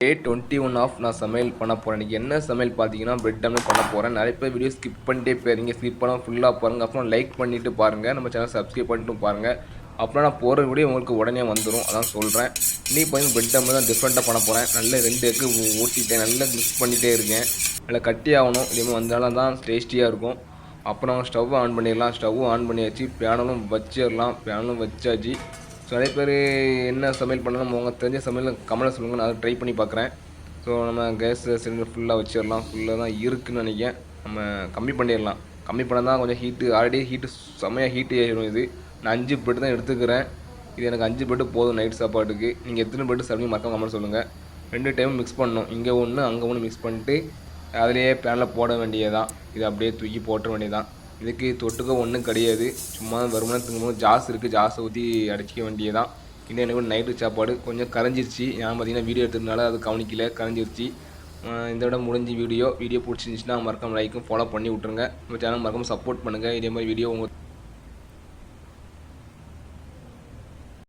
டே 21 of நான் சமையல் பண்ண போகிறேன். இன்றைக்கி என்ன சமையல் பார்த்தீங்கன்னா பிரெட் ஆம்லெட் பண்ண போகிறேன். நிறைய பேர் வீடியோ ஸ்கிப் பண்ணிட்டே போயிருங்க. ஸ்கிப் பண்ணால் ஃபுல்லாக பாருங்கள். அப்புறம் லைக் பண்ணிவிட்டு பாருங்கள். நம்ம சேனல் சப்ஸ்கிரைப் பண்ணிட்டு பாருங்கள். அப்புறம் நான் போகிற வீடியோ உங்களுக்கு உடனே வந்துடும். அதான் சொல்கிறேன். இன்றைக்கி பார்த்தீங்கன்னா பிரெட் ஆம்லெட் தான் டிஃப்ரெண்ட்டாக பண்ண போகிறேன். நல்ல 2 எக்கு ஊற்றிட்டேன். நல்லா மிக்ஸ் பண்ணிகிட்டே இருக்கேன். நல்லா கட்டி ஆகணும். இதேமாதிரி வந்தாலும் தான் டேஸ்டியாக இருக்கும். அப்புறம் ஸ்டவ் ஆன் பண்ணிடலாம். ஸ்டவ் ஆன் பண்ணியாச்சு. பேனலும் வச்சிடலாம். பேனலும் வச்சாச்சு. ஸோ நிறைய பேர் என்ன சமையல் பண்ணணும் உங்களுக்கு தெரிஞ்ச சமையல் கமெண்ட்டில் சொல்லுங்கள். நான் அதை ட்ரை பண்ணி பார்க்குறேன். ஸோ நம்ம கேஸ் சிலிண்டர் ஃபுல்லாக வச்சிடலாம். ஃபுல்லாக தான் இருக்குதுன்னு நினைக்கிறேன். நம்ம கம்மி பண்ணிடலாம். கம்மி பண்ணால் தான் கொஞ்சம் ஹீட்டு ஆல்ரெடி ஹீட்டு செம்மையாக ஹீட்டு ஏறிடும். இது நான் 5 பெட்டு தான் எடுத்துக்கிறேன். இது எனக்கு 5 பெட்டு போதும் நைட் சாப்பாட்டுக்கு. நீங்கள் எத்தனை பெட்டு சாப்பிட்டு மறக்காம கமெண்ட் சொல்லுங்கள். 2 டைம் மிக்ஸ் பண்ணணும். இங்கே ஒன்று அங்கே ஒன்று மிக்ஸ் பண்ணிட்டு அதிலேயே பேனில் போட வேண்டியதான். இது அப்படியே தூக்கி போட்ட வேண்டியதான். இதுக்கு தொட்டுக்க ஒன்றும் கிடையாது. சும்மா வருமானம் திங்கும்போது ஜாஸ் இருக்குது. ஜாஸை ஊற்றி அடிச்சிக்க வேண்டியதான். இன்னும் எனக்கு நைட்டு சாப்பாடு கொஞ்சம் கரைஞ்சிருச்சு. நான் பார்த்தீங்கன்னா வீடியோ எடுத்ததுனால அது கவனிக்கல, கரைஞ்சிருச்சு. இந்த விட முடிஞ்ச வீடியோ பிடிச்சிருந்துச்சுன்னா மறக்காம லைக்கும் ஃபாலோ பண்ணி விட்ருங்க. நம்ம சேனல் மறக்காம சப்போர்ட் பண்ணுங்கள். இதே மாதிரி வீடியோ உங்கள்